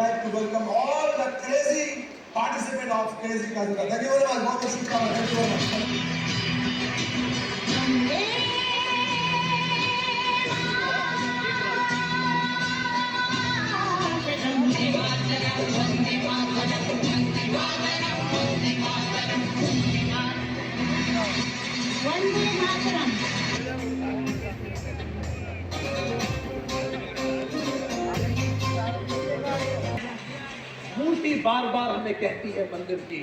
like to welcome all the crazy participants of Crazy Kazika. Thank you very much. बहुत बहुत शुभकामनाएं. Thank you very much. Vande Mataram. मूर्ति बार बार हमें कहती है मंदिर की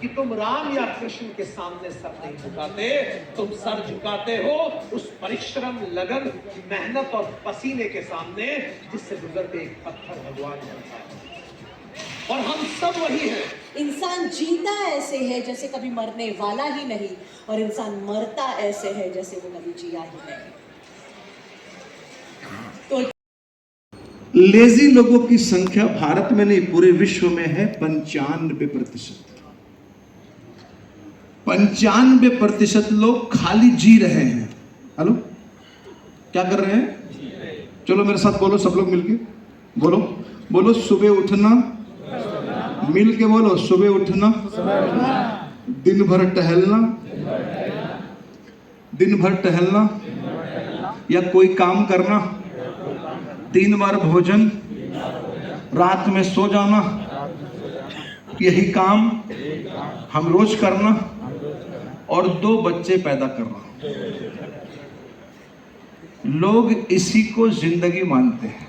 कि तुम राम या कृष्ण के सामने सर नहीं झुकाते, तुम सर झुकाते हो उस परिश्रम, लगन, मेहनत और पसीने के सामने जिससे गुजरते एक पत्थर भगवान बनता है। और हम सब वही हैं। इंसान जीता ऐसे है जैसे कभी मरने वाला ही नहीं, और इंसान मरता ऐसे है जैसे वो कभी जिया ही नहीं। तो लेजी लोगों की संख्या भारत में नहीं पूरे विश्व में है 95%। 95% लोग खाली जी रहे हैं। हेलो, क्या कर रहे हैं? चलो मेरे साथ बोलो, सब लोग मिलके बोलो, बोलो सुबह उठना, मिल के बोलो सुबह उठना, दिन भर टहलना, या कोई काम करना, 3 बार भोजन, रात में सो जाना, यही काम हम रोज करना, और 2 बच्चे पैदा करना। लोग इसी को जिंदगी मानते हैं।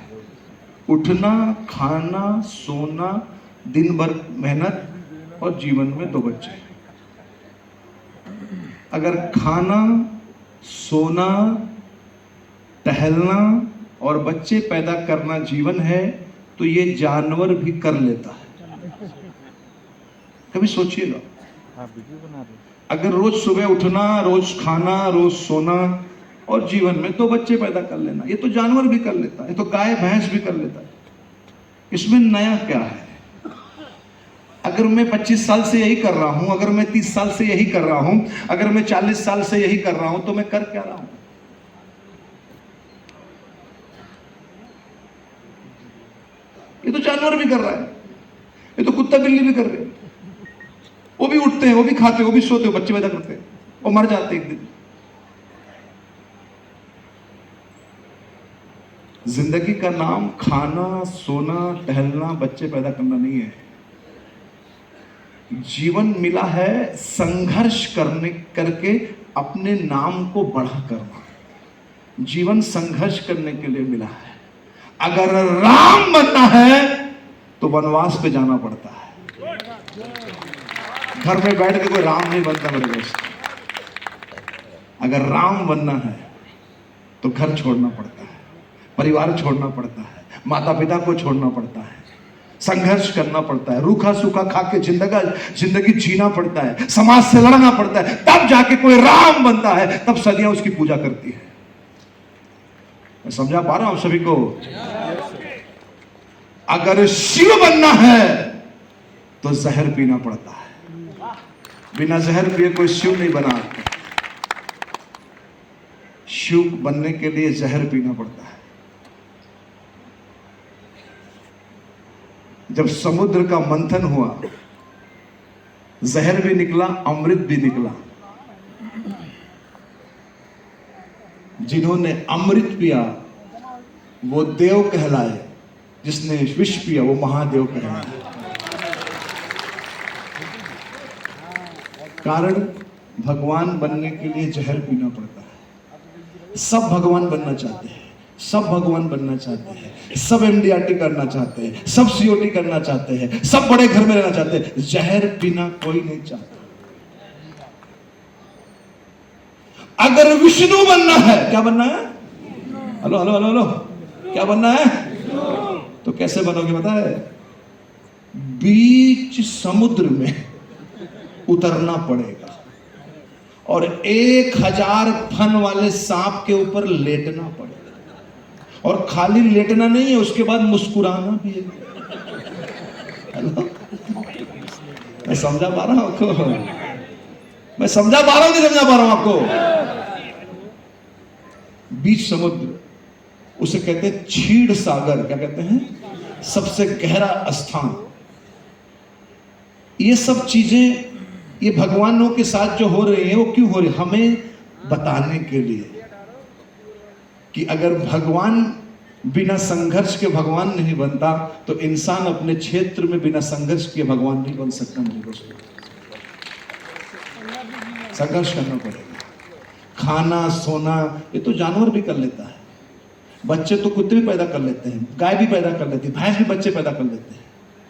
उठना, खाना, सोना, दिन भर मेहनत और जीवन में 2 बच्चे। अगर खाना, सोना, टहलना और बच्चे पैदा करना जीवन है तो ये जानवर भी कर लेता है। कभी सोचिएगा, अगर रोज सुबह उठना, रोज खाना, रोज सोना और जीवन में 2 बच्चे पैदा कर लेना, ये तो जानवर भी कर लेता है, ये तो गाय भैंस भी कर लेता है। इसमें नया क्या है? अगर मैं 25 साल से यही कर रहा हूं, अगर मैं 30 साल से यही कर रहा हूं, अगर मैं 40 साल से यही कर रहा हूं, तो मैं कर क्या रहा हूं? ये तो जानवर भी कर रहा है, ये तो कुत्ता बिल्ली भी कर रहे हैं। वो भी उठते हैं, वो भी खाते हैं, वो भी सोते हैं, बच्चे पैदा करते हैं और मर जाते हैं एक दिन। जिंदगी का नाम खाना, सोना, टहलना, बच्चे पैदा करना नहीं है। जीवन मिला है संघर्ष करके अपने नाम को बड़ा करना। जीवन संघर्ष करने के लिए मिला है। अगर राम बनना है तो वनवास पे जाना पड़ता है। घर में बैठ के कोई राम नहीं बनता मेरे दोस्त। अगर राम बनना है तो घर छोड़ना पड़ता है, परिवार छोड़ना पड़ता है, माता पिता को छोड़ना पड़ता है, संघर्ष करना पड़ता है, रूखा सूखा खा के जिंदगी जीना पड़ता है, समाज से लड़ना पड़ता है, तब जाके कोई राम बनता है, तब सदियां उसकी पूजा करती है। मैं समझा पा रहा हूं सभी को? अगर शिव बनना है तो जहर पीना पड़ता है। बिना जहर पिए कोई शिव नहीं बना। शिव बनने के लिए जहर पीना पड़ता है। जब समुद्र का मंथन हुआ, जहर भी निकला, अमृत भी निकला। जिन्होंने अमृत पिया वो देव कहलाए, जिसने विष पिया वो महादेव कहलाए। कारण भगवान बनने के लिए जहर पीना पड़ता है। सब भगवान बनना चाहते हैं, सब भगवान बनना चाहते हैं, सब एमडीआरटी करना चाहते हैं, सब सीओटी करना चाहते हैं, सब बड़े घर में रहना चाहते हैं। जहर पीना कोई नहीं चाहता। अगर विष्णु बनना है, क्या बनना है? हेलो हेलो हेलो हेलो, क्या बनना है? तो कैसे बनोगे पता है? बीच समुद्र में उतरना पड़ेगा और 1000 फन वाले सांप के ऊपर लेटना पड़ेगा। और खाली लेटना नहीं है, उसके बाद मुस्कुराना भी है। हेलो, मैं समझा पा रहा हूं आपको? मैं समझा पा रहा हूं, नहीं समझा पा रहा हूं आपको? बीच समुद्र, उसे कहते हैं क्षीर सागर। क्या कहते हैं? सबसे गहरा स्थान। ये सब चीजें ये भगवानों के साथ जो हो रही है वो क्यों हो रही है? हमें बताने के लिए कि अगर भगवान बिना संघर्ष के भगवान नहीं बनता तो इंसान अपने क्षेत्र में बिना संघर्ष के भगवान नहीं बन सकता। मेरे दोस्तों, संघर्ष करना पड़ेगा। खाना सोना ये तो जानवर भी कर लेता है, बच्चे तो कुत्ते भी पैदा कर लेते हैं, गाय भी पैदा कर लेती है, भैंस भी बच्चे पैदा कर लेते हैं।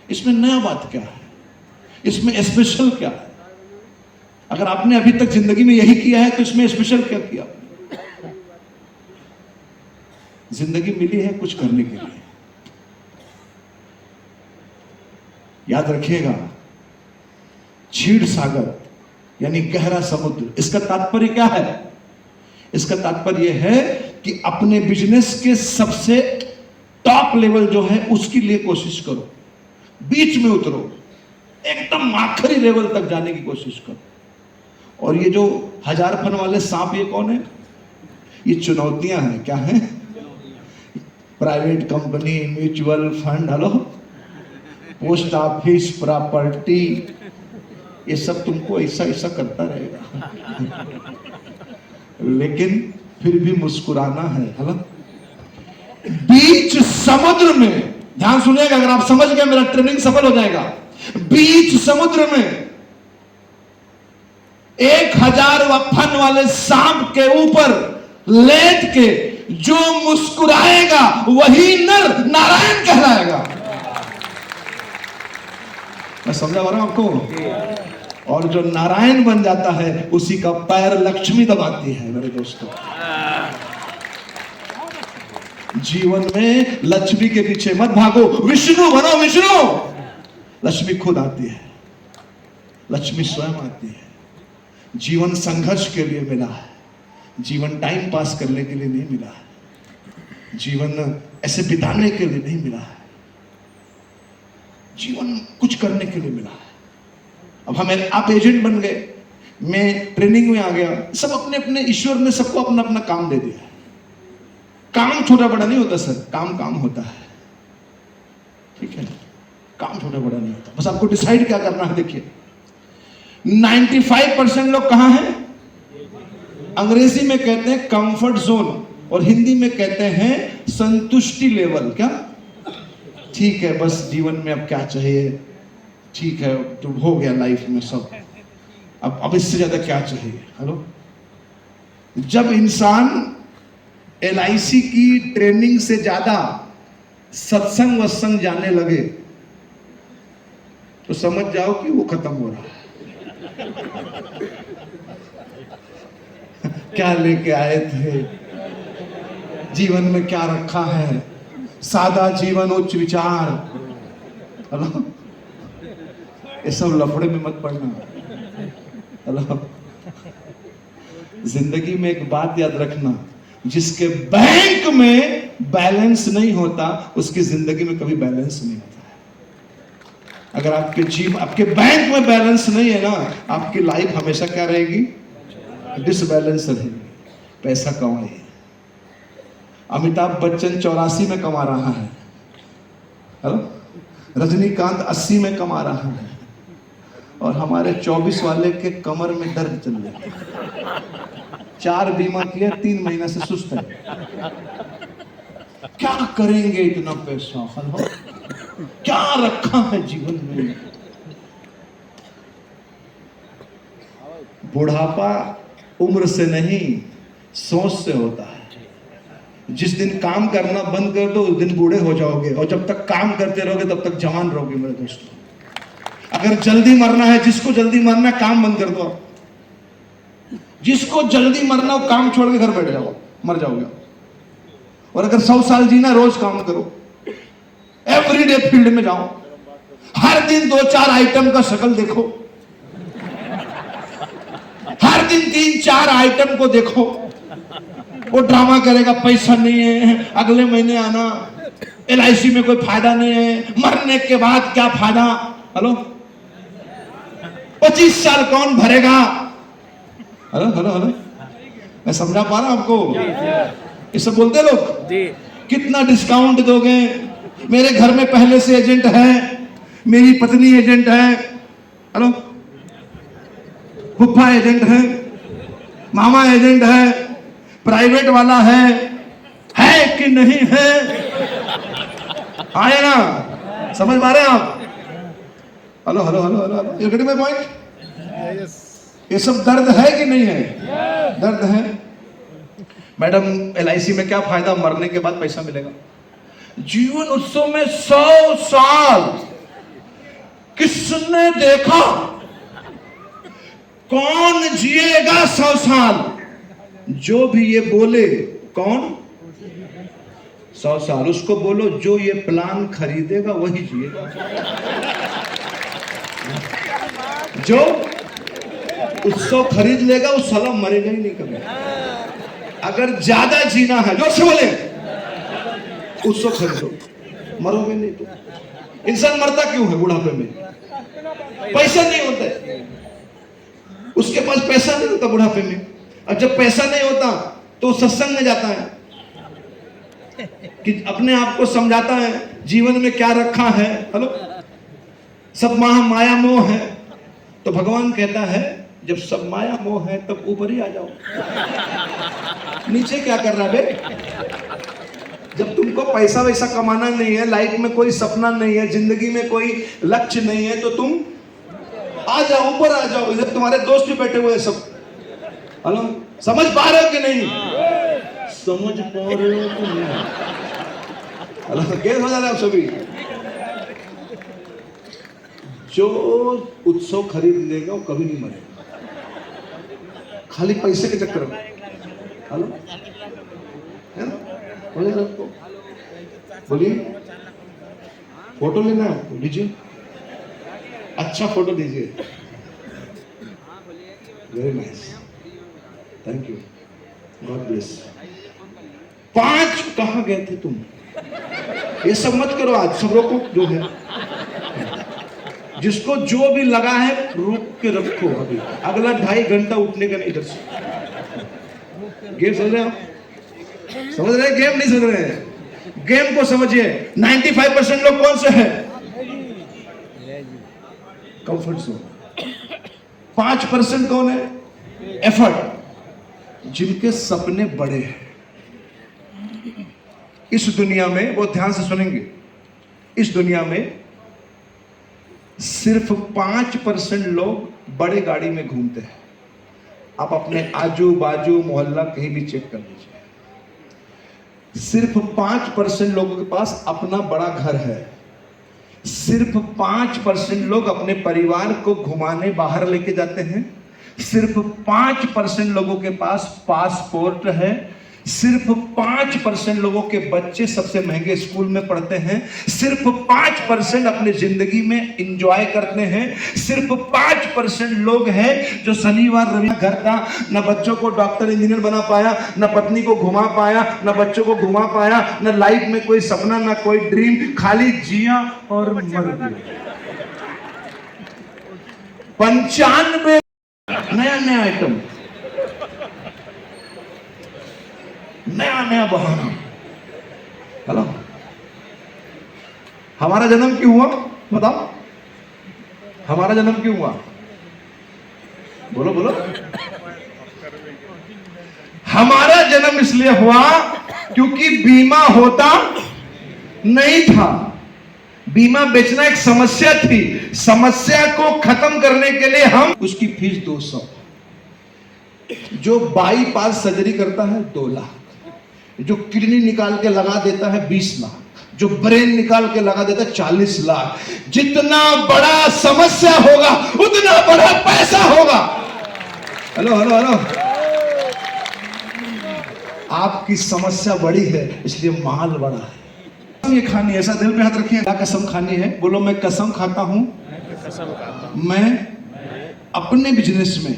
इसमें नया बात क्या है? इसमें स्पेशल क्या है? अगर आपने अभी तक जिंदगी में यही किया है तो इसमें स्पेशल क्या किया? जिंदगी मिली है कुछ करने के लिए। याद रखिएगा, क्षीर सागर यानी गहरा समुद्र, इसका तात्पर्य क्या है? इसका तात्पर्य यह है कि अपने बिजनेस के सबसे टॉप लेवल जो है उसके लिए कोशिश करो, बीच में उतरो, एकदम आखिरी लेवल तक जाने की कोशिश करो। और ये जो 1000 फन वाले सांप, ये कौन है? ये चुनौतियां हैं। क्या है? Private company, mutual fund, hello, post office, property, ये सब तुमको ऐसा ऐसा करता रहेगा लेकिन फिर भी मुस्कुराना है। हेलो, बीच समुद्र में, ध्यान सुनिएगा, अगर आप समझ गए मेरा ट्रेनिंग सफल हो जाएगा। बीच समुद्र में 1000 फन वाले सांप के ऊपर लेट के जो मुस्कुराएगा वही नर नारायण कहलाएगा। मैं समझा पा रहा हूं आपको? और जो नारायण बन जाता है उसी का पैर लक्ष्मी दबाती है। मेरे दोस्तों, जीवन में लक्ष्मी के पीछे मत भागो, विष्णु बनो, विष्णु। लक्ष्मी खुद आती है, लक्ष्मी स्वयं आती है। जीवन संघर्ष के लिए मिला है, जीवन टाइम पास करने के लिए नहीं मिला है, जीवन ऐसे बिताने के लिए नहीं मिला है, जीवन कुछ करने के लिए मिला है। अब हमें, आप एजेंट बन गए, मैं ट्रेनिंग में आ गया, सब अपने अपने, ईश्वर ने सबको अपना अपना काम दे दिया है। काम छोटा बड़ा नहीं होता सर, काम काम होता है, ठीक है? काम छोटा बड़ा नहीं होता, बस आपको डिसाइड क्या करना है। देखिए 95% लोग कहां हैं? अंग्रेजी में कहते हैं कंफर्ट जोन और हिंदी में कहते हैं संतुष्टि लेवल। क्या? ठीक है, बस जीवन में अब क्या चाहिए, ठीक है, तो हो गया लाइफ में सब, अब इससे ज्यादा क्या चाहिए? हेलो, जब इंसान LIC की ट्रेनिंग से ज्यादा सत्संग वत्संग जाने लगे तो समझ जाओ कि वो खत्म हो रहा है। क्या लेके आए थे, जीवन में क्या रखा है? सादा जीवन, उच्च विचार, हेलो, ये सब लफड़े में मत पड़ना। हेलो, जिंदगी में एक बात याद रखना, जिसके बैंक में बैलेंस नहीं होता उसकी जिंदगी में कभी बैलेंस नहीं होता है। अगर आपके बैंक में बैलेंस नहीं है ना, आपकी लाइफ हमेशा क्या रहेगी? डिसबैलेंस रहेगी। पैसा कमाइए। अमिताभ बच्चन 84 में कमा रहा है, हेलो, रजनीकांत 80 में कमा रहा है, और हमारे 24 वाले के कमर में दर्द चल रहा है। 4 बीमा किया, 3 महीना से सुस्त है। क्या करेंगे इतना पैसा? हेलो, क्या रखा है जीवन में? बुढ़ापा उम्र से नहीं, सोच से होता है। जिस दिन काम करना बंद कर दो उस दिन बूढ़े हो जाओगे, और जब तक काम करते रहोगे तब तक जवान रहोगे। मेरे दोस्तों, अगर जल्दी मरना है, जिसको जल्दी मरना है, काम बंद कर दो। जिसको जल्दी मरना हो, काम छोड़ के घर बैठ जाओ, मर जाओगे। और अगर 100 साल जीना, रोज काम करो, एवरीडे फील्ड में जाओ, हर दिन 2-4 आइटम का शक्ल देखो, हर दिन 3-4 आइटम को देखो। वो ड्रामा करेगा, पैसा नहीं है, अगले महीने आना, LIC में कोई फायदा नहीं है, मरने के बाद क्या फायदा? हेलो, 25 साल कौन भरेगा? हेलो हेलो हेलो, मैं समझा पा रहा हूं आपको? ये सब बोलते लोग, कितना डिस्काउंट दोगे, मेरे घर में पहले से एजेंट है, मेरी पत्नी एजेंट है, हेलो, फुफ्फा एजेंट है, मामा एजेंट है, प्राइवेट वाला है कि नहीं है? आए ना, समझ पा रहे हैं आप? Hello hello hello hello hello, you getting my point? ये सब दर्द है कि नहीं है? दर्द है। मैडम LIC में क्या फायदा, मरने के बाद पैसा मिलेगा। जीवन उत्सव में 100 साल किसने देखा? कौन जिएगा 100 साल? जो भी ये बोले, कौन 100 साल, उसको बोलो जो ये प्लान खरीदेगा वही जिएगा। जो उत्सव खरीद लेगा उस साला मरेगा ही नहीं कभी। अगर ज्यादा जीना है, जोर से बोले, उत्सव खरीदो, मरोगे नहीं तो। इंसान मरता क्यों है बुढ़ापे में? पैसा नहीं होता है, उसके पास पैसा नहीं होता बुढ़ापे में। अब जब पैसा नहीं होता तो सत्संग में जाता है कि अपने आप को समझाता है जीवन में क्या रखा है। हेलो, सब माया मोह है, तो भगवान कहता है जब सब माया मोह है तब ऊपर ही आ जाओ। नीचे क्या कर रहा बे? जब तुमको पैसा वैसा कमाना नहीं है, लाइफ में कोई सपना नहीं है, जिंदगी में कोई लक्ष्य नहीं है, तो तुम आ जाओ, ऊपर आ जाओ। इधर तुम्हारे दोस्त भी बैठे हुए हैं सब। हेलो, समझ पा रहे हो कि नहीं? समझ पा रहे हो कि नहीं? हेलो, कैसे हो जा रहे आप सभी? जो उत्सव खरीद लेगा वो कभी नहीं मरेगा, खाली पैसे के चक्कर में। हेलो, है ना? बोलिए सबको, बोलिए। फोटो लेना है आपको, लीजिए, अच्छा फोटो लीजिए। Very nice, thank you, God bless. 5 कहाँ गए थे तुम? ये सब मत करो आज, सब रोको। जो है, जिसको जो भी लगा है रोक के रखो। अभी अगला 2.5 घंटा उठने का नहीं इधर से। गेम समझ रहे हैं आप? समझ रहे हैं? गेम नहीं समझ रहे हैं? गेम को समझिए। 95% लोग कौन से हैं? Comfort zone. 5% कौन है? एफर्ट, जिनके सपने बड़े हैं। इस दुनिया में, बहुत ध्यान से सुनेंगे, इस दुनिया में सिर्फ 5% लोग बड़े गाड़ी में घूमते हैं। आप अपने आजू बाजू मोहल्ला कहीं भी चेक कर लीजिए। सिर्फ 5% लोगों के पास अपना बड़ा घर है। सिर्फ 5% लोग अपने परिवार को घुमाने बाहर लेके जाते हैं। सिर्फ 5% लोगों के पास पासपोर्ट है। सिर्फ 5% लोगों के बच्चे सबसे महंगे स्कूल में पढ़ते हैं। सिर्फ 5% अपने जिंदगी में एंजॉय करते हैं। सिर्फ 5% लोग हैं जो शनिवार रवि घर का, न बच्चों को डॉक्टर इंजीनियर बना पाया, न पत्नी को घुमा पाया, न बच्चों को घुमा पाया, न लाइफ में कोई सपना, न कोई ड्रीम, खाली जिया और मर गया। 95 नया आइटम, नया बहाना। हेलो, हमारा जन्म क्यों हुआ बताओ? हमारा जन्म क्यों हुआ? बोलो बोलो। हमारा जन्म इसलिए हुआ क्योंकि बीमा होता नहीं था। बीमा बेचना एक समस्या थी। समस्या को खत्म करने के लिए हम, उसकी फीस 200। जो बाईपास सर्जरी करता है 2 लाख, जो किडनी निकाल के लगा देता है 20 लाख, जो ब्रेन निकाल के लगा देता है 40 लाख। जितना बड़ा समस्या होगा उतना बड़ा पैसा होगा। हेलो हेलो हेलो, आपकी समस्या बड़ी है इसलिए माल बड़ा है। ये खानी है, ऐसा दिल पे हाथ रखिए। क्या कसम खानी है? बोलो, मैं कसम खाता हूं, मैं अपने बिजनेस में,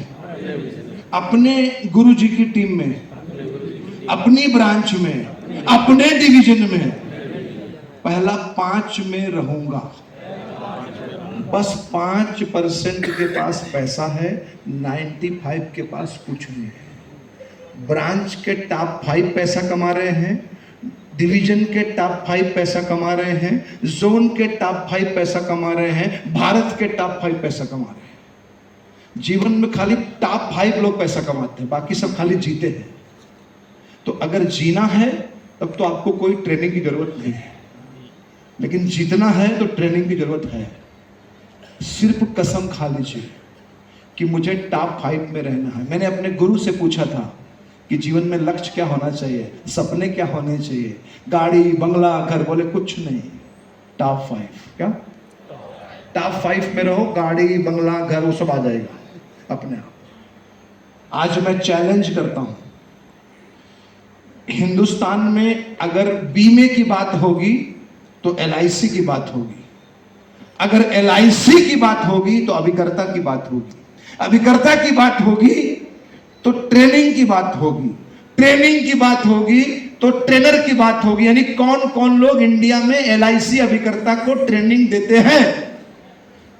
अपने गुरुजी की टीम में, अपनी ब्रांच में, अपने डिवीजन में पहला 5 में रहूंगा। बस 5% के पास पैसा है, 95 के पास कुछ नहीं है। ब्रांच के टॉप 5 पैसा कमा रहे हैं, डिवीजन के टॉप 5 पैसा कमा रहे हैं, जोन के टॉप 5 पैसा कमा रहे हैं, भारत के टॉप 5 पैसा कमा रहे हैं। जीवन में खाली टॉप 5 लोग पैसा कमाते हैं, बाकी सब खाली जीते हैं। तो अगर जीना है तब तो आपको कोई ट्रेनिंग की जरूरत नहीं है, लेकिन जीतना है तो ट्रेनिंग की जरूरत है। सिर्फ कसम खा लीजिए कि मुझे टॉप 5 में रहना है। मैंने अपने गुरु से पूछा था कि जीवन में लक्ष्य क्या होना चाहिए, सपने क्या होने चाहिए, गाड़ी बंगला घर, बोले कुछ नहीं, टॉप 5। क्या टॉप 5 में रहो, गाड़ी बंगला घर वो सब आ जाएगा अपने आप। आज मैं चैलेंज करता हूं, हिंदुस्तान में अगर बीमे की बात होगी तो LIC की बात होगी, अगर LIC की बात होगी तो अभिकर्ता की बात होगी, अभिकर्ता की बात होगी तो ट्रेनिंग की बात होगी, ट्रेनिंग की बात होगी तो ट्रेनर की बात होगी। यानी कौन कौन लोग इंडिया में LIC अभिकर्ता को ट्रेनिंग देते हैं।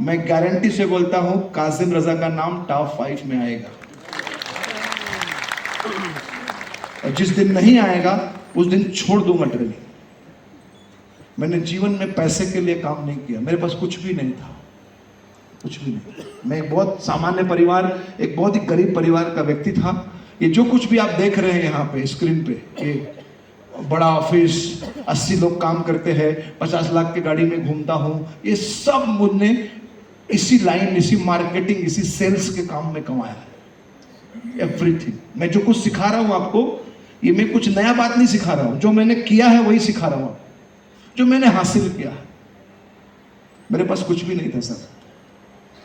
मैं गारंटी से बोलता हूं कासिम रजा का नाम टॉप 5 में आएगा, और जिस दिन नहीं आएगा उस दिन छोड़ दूंगा ट्रेनिंग। मैंने जीवन में पैसे के लिए काम नहीं किया, मेरे पास कुछ भी नहीं था, कुछ भी नहीं। मैं एक बहुत सामान्य परिवार, एक बहुत ही गरीब परिवार का व्यक्ति था। ये जो कुछ भी आप देख रहे हैं यहाँ पे स्क्रीन पे, ये बड़ा ऑफिस, 80 लोग काम करते हैं, 50 लाख की गाड़ी में घूमता हूँ, ये सब मुझने इसी लाइन, इसी मार्केटिंग, इसी सेल्स के काम में कमाया है। एवरीथिंग। मैं जो कुछ सिखा रहा हूँ आपको, ये मैं कुछ नया बात नहीं सिखा रहा हूँ, जो मैंने किया है वही सिखा रहा हूँ, जो मैंने हासिल किया है। मेरे पास कुछ भी नहीं था सर,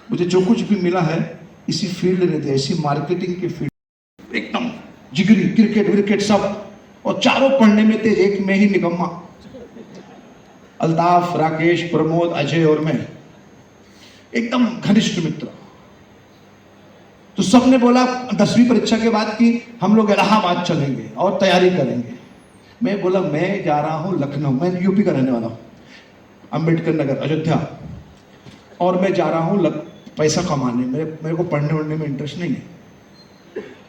मुझे जो कुछ भी मिला है इसी फील्ड में दिया, इसी मार्केटिंग के फील्ड। एकदम जिगरी, क्रिकेट विकेट सब, और चारों पढ़ने में थे, एक में ही निकम्मा। अल्ताफ, राकेश, प्रमोद, अजय और मैं एकदम घनिष्ठ मित्र। तो सबने बोला 10वीं परीक्षा के बाद कि हम लोग इलाहाबाद चलेंगे और तैयारी करेंगे। मैं बोला मैं जा रहा हूं लखनऊ, मैं यूपी का रहने वाला हूं, अंबेडकर नगर, अयोध्या, और मैं जा रहा हूं पैसा कमाने, मेरे को पढ़ने वढ़ने में इंटरेस्ट नहीं है।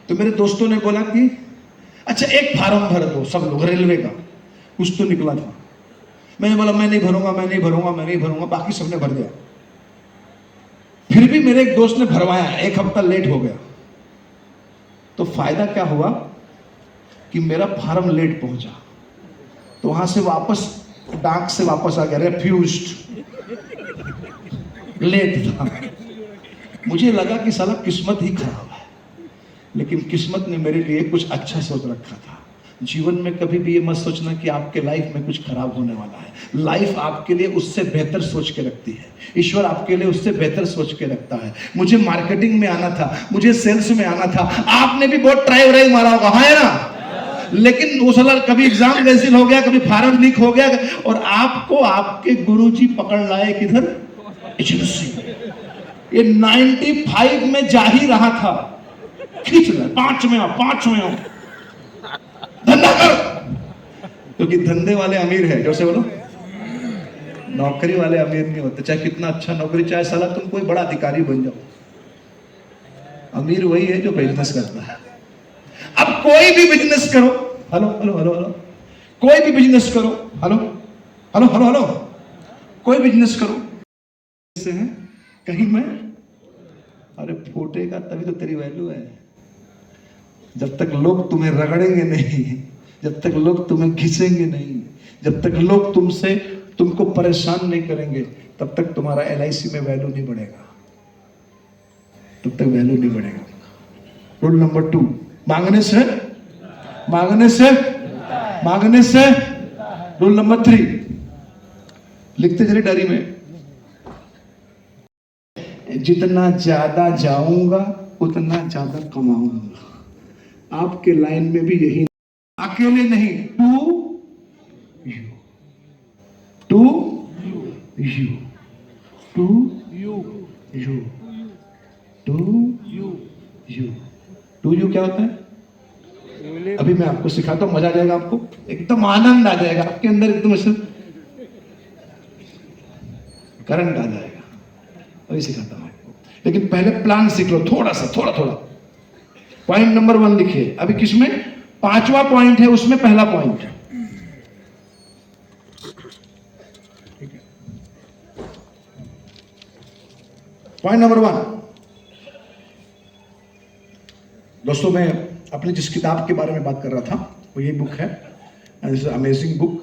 तो मेरे दोस्तों ने बोला कि अच्छा एक फार्म भर दो, सब लोग, रेलवे का कुछ तो निकला था। मैंने बोला मैं नहीं भरूंगा, मैं नहीं भरूंगा, मैं नहीं भरूंगा, बाकी सबने भर दिया। फिर भी मेरे एक दोस्त ने भरवाया, 1 हफ्ता लेट हो गया। तो फायदा क्या हुआ कि मेरा फार्म लेट पहुंचा, तो वहां से वापस डाक से वापस आ गया, रेफ्यूज्ड, लेट था। मुझे लगा कि साला किस्मत ही खराब है, लेकिन किस्मत ने मेरे लिए कुछ अच्छा सोच रखा था। जीवन में कभी भी ये मत सोचना कि आपके लाइफ में कुछ खराब होने वाला है। लाइफ आपके लिए उससे बेहतर सोच के रखती है, ईश्वर आपके लिए उससे बेहतर सोच के रखता है। मुझे मार्केटिंग में आना था, मुझे सेल्स में आना था, आपने भी बहुत ट्राई व्राई मारा होगा, है ना, लेकिन वो साला कभी एग्जाम कैंसिल हो गया, कभी फार्म लीक हो गया, और आपको आपके गुरुजी पकड़ लाए किधर, एजेंसी। ये 95 में जा ही रहा था, खींच रहा, 5 में आओ, धंधा कर, क्योंकि धंधे वाले अमीर है, जैसे बोलो, नौकरी वाले अमीर नहीं होते। चाहे कितना अच्छा नौकरी, चाहे साला तुम कोई बड़ा अधिकारी बन जाओ, अमीर वही है जो बिजनेस करता है। अब कोई भी बिजनेस करो, हेलो हेलो हेलो हेलो, कोई भी बिजनेस करो, हेलो हेलो हेलो हेलो, कोई बिजनेस करो से है कहीं मैं, अरे फूटेगा तभी तो तेरी वैल्यू है। जब तक लोग तुम्हें रगड़ेंगे नहीं, जब तक लोग तुम्हें घिसेंगे नहीं, जब तक लोग तुमको परेशान नहीं करेंगे, तब तक तुम्हारा LIC में वैल्यू नहीं बढ़ेगा, तब तक वैल्यू नहीं बढ़ेगा। रूल नंबर 2, मांगने से रूल नंबर 3 लिखते चले डायरी में, जितना ज्यादा जाऊंगा उतना ज्यादा कमाऊंगा। आपके लाइन में भी यही, अकेले नहीं, टू यू क्या होता है? अभी मैं आपको सिखाता हूं, मजा आ जाएगा, आपको एकदम आनंद आ जाएगा, आपके अंदर एकदम ऐसे करंट आ जाएगा। अभी सिखाता हूं आपको, लेकिन पहले प्लान सीख लो, थोड़ा थोड़ा। पॉइंट नंबर 1 लिखिए। अभी किसमें 5वां पॉइंट है, उसमें पहला पॉइंट है। पॉइंट नंबर 1, दोस्तों मैं अपनी जिस किताब के बारे में बात कर रहा था वो ये बुक है, दिस इज अमेजिंग बुक।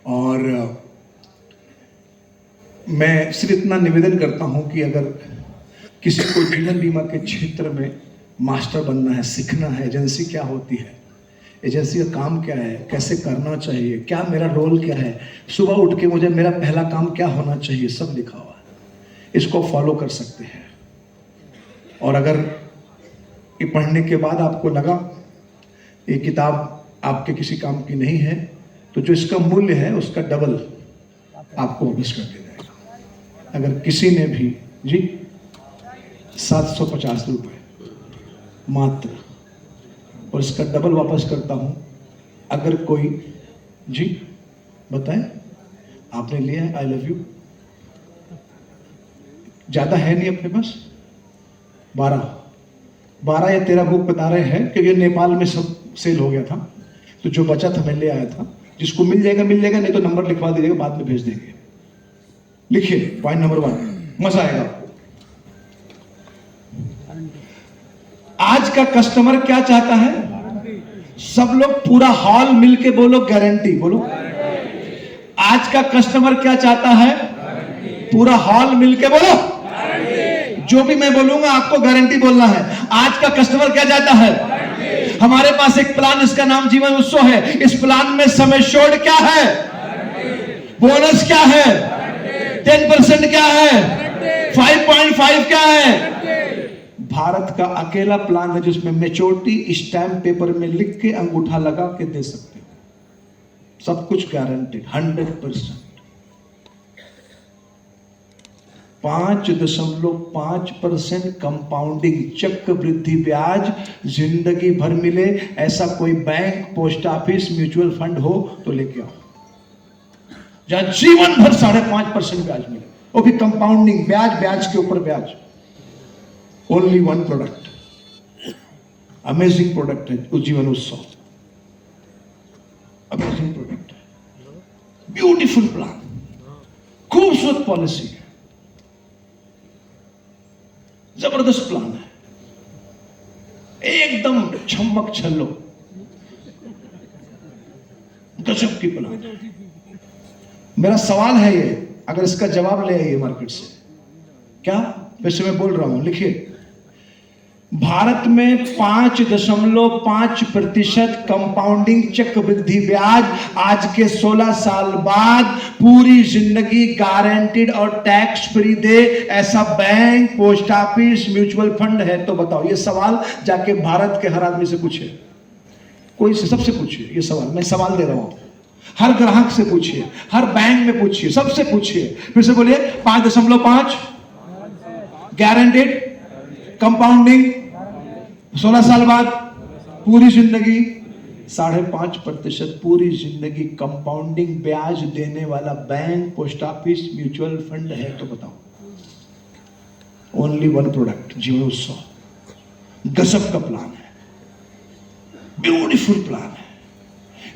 और मैं सिर्फ इतना निवेदन करता हूं कि अगर किसी को जीवन बीमा के क्षेत्र में मास्टर बनना है, सीखना है, एजेंसी क्या होती है, एजेंसी का काम क्या है, कैसे करना चाहिए, क्या मेरा रोल क्या है, सुबह उठ के मुझे मेरा पहला काम क्या होना चाहिए, सब लिखा हुआ है। इसको फॉलो कर सकते हैं। और अगर ये पढ़ने के बाद आपको लगा ये किताब आपके किसी काम की नहीं है, तो जो इसका मूल्य है उसका डबल आपको वापस कर दिया जाएगा। अगर किसी ने भी जी 750 रुपये मात्र, और इसका डबल वापस करता हूं। अगर कोई जी बताएं, आपने लिया है, आई लव यू, ज्यादा है नहीं अपने पास, 12 या 13 बुक बता रहे हैं कि ये नेपाल में सब सेल हो गया था, तो जो बचा था मैं ले आया था। जिसको मिल जाएगा, नहीं तो नंबर लिखवा दीजिएगा, बाद में भेज देंगे। लिखिए पॉइंट नंबर 1, मजा आएगा आपको। आज का कस्टमर क्या चाहता है? सब लोग पूरा हॉल मिलके बोलो गारंटी, बोलो। आज का कस्टमर क्या चाहता है? पूरा हॉल मिलके बोलो। जो भी मैं बोलूंगा आपको गारंटी बोलना है। आज का कस्टमर क्या चाहता है? हमारे पास एक प्लान, इसका नाम जीवन उत्सव है। इस प्लान में समय शोर्ट क्या है, बोनस क्या है, 10% क्या है, 5.5 क्या है। भारत का अकेला प्लान है जिसमें मैच्योरिटी स्टैम्प पेपर में लिख के अंगूठा लगा के दे सकते हो, सब कुछ गारंटेड 100%। 5.5% कंपाउंडिंग चक्रवृद्धि ब्याज जिंदगी भर मिले। ऐसा कोई bank, post office, mutual fund हो तो लेके आओ जहां जीवन भर 5.5% ब्याज मिले, वो भी कंपाउंडिंग ब्याज, ब्याज के ऊपर ब्याज। Only one product, amazing product है जीवन उत्सव, अमेजिंग प्रोडक्ट है, ब्यूटीफुल प्लान, खूबसूरत पॉलिसी है, जबरदस्त प्लान है, एकदम छमक छल्लो, गजब की प्लान है। मेरा सवाल है ये, अगर इसका जवाब ले आइए मार्केट से, क्या वैसे मैं बोल रहा हूं, लिखिए। भारत में 5.5% कंपाउंडिंग चक्रवृद्धि ब्याज आज के 16 साल बाद पूरी जिंदगी गारंटीड और टैक्स फ्री दे, ऐसा bank, post office, mutual fund है तो बताओ। ये सवाल जाके भारत के हर आदमी से पूछिए, कोई से, सबसे पूछिए ये सवाल। मैं सवाल दे रहा हूं, हर ग्राहक से पूछिए, हर बैंक में पूछिए, सबसे पूछिए। फिर से बोलिए, 5.5 गारंटेड कंपाउंडिंग, 16 साल बाद पूरी जिंदगी 5.5% पूरी जिंदगी कंपाउंडिंग ब्याज देने वाला bank, post office, mutual fund है तो बताओ। ओनली वन प्रोडक्ट, जीवन उत्सव, गजब का प्लान है, ब्यूटीफुल प्लान है।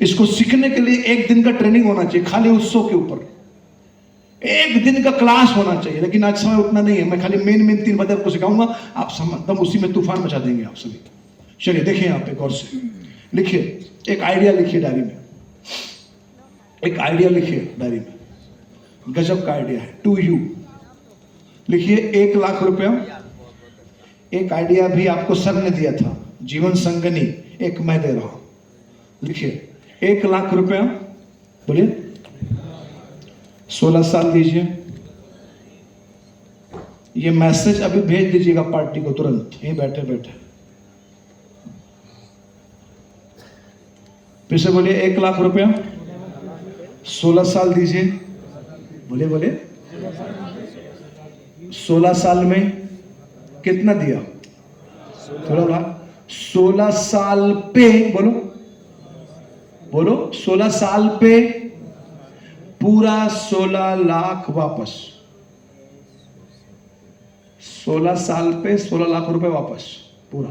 इसको सीखने के लिए 1 दिन का ट्रेनिंग होना चाहिए, खाली उत्सव के ऊपर 1 दिन का क्लास होना चाहिए। लेकिन आज समय उतना नहीं है, मैं खाली मेन 3 बातें आपको सिखाऊंगा, आप एकदम उसी में तूफान मचा देंगे आप सभी। चलिए देखिए यहाँ पे गौर से, लिखिए एक आइडिया, लिखिए डायरी में, एक आइडिया लिखिए डायरी में, गजब का आइडिया है, टू यू। लिखिए 1 लाख रुपया, एक आइडिया भी आपको सर ने दिया था, जीवन संगनी, एक मैं दे रहा हूं। लिखिए 1 लाख रुपया, बोलिए 16 साल दीजिए। ये मैसेज अभी भेज दीजिएगा पार्टी को तुरंत, यहीं बैठे बैठे। फिर से बोलिए 1 लाख रुपया, 16 साल दीजिए। बोले 16 साल में कितना दिया? 16 लाख। 16 साल पे, बोलो 16 साल पे पूरा 16 लाख वापस। 16 साल पे 16 लाख रुपए वापस, पूरा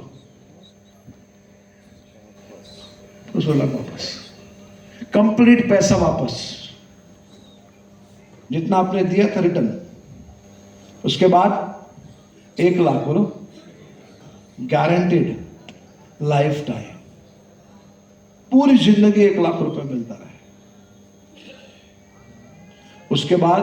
16 लाख वापस, कंप्लीट पैसा वापस, जितना आपने दिया था रिटर्न। उसके बाद 1 लाख, बोलो, गारंटेड लाइफ टाइम, पूरी जिंदगी 1 लाख रुपए मिलता रहे। उसके बाद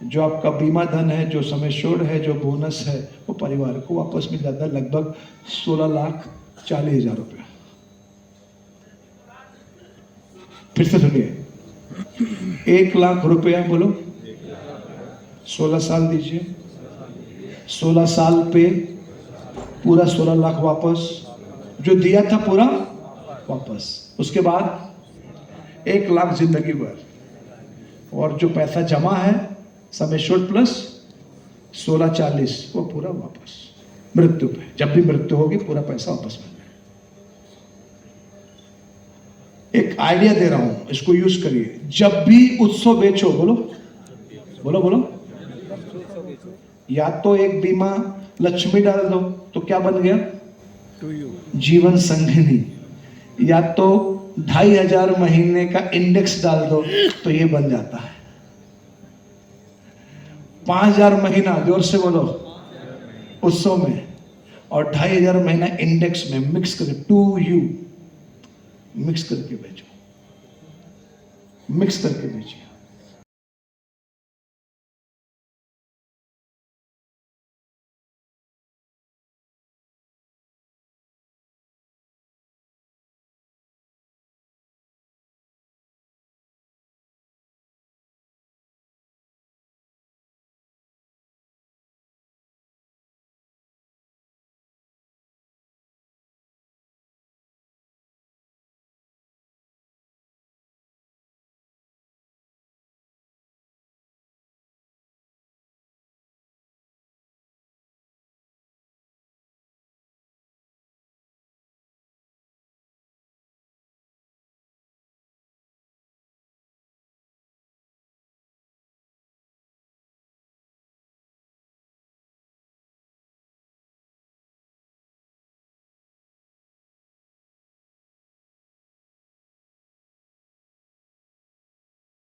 जो आपका बीमा धन है, जो समेशोर्ड है, जो बोनस है, वो परिवार को वापस मिल जाता है, लगभग 16,40,000 रुपया। फिर से सुनिए, 1 लाख रुपया, बोलो, 16 साल दीजिए, 16 साल पे पूरा 16 लाख वापस, जो दिया था पूरा वापस। उसके बाद 1 लाख जिंदगी भर, और जो पैसा जमा है समेशोर्ड प्लस 16,40, वो पूरा वापस मृत्यु पे। जब भी मृत्यु होगी पूरा पैसा वापस मिल जाएगा। एक आइडिया दे रहा हूं, इसको यूज करिए। जब भी उत्सव बेचो, बोलो बोलो बोलो, या तो एक बीमा लक्ष्मी डाल दो तो क्या बन गया, जीवन संगिनी, या तो 2,500 महीने का इंडेक्स डाल दो तो ये बन जाता है 5,000 महीना, जोर से बोलो, उत्सव में, और 2,500 महीना इंडेक्स में मिक्स करके 2U मिक्स करके बेचो, मिक्स करके बेचिए।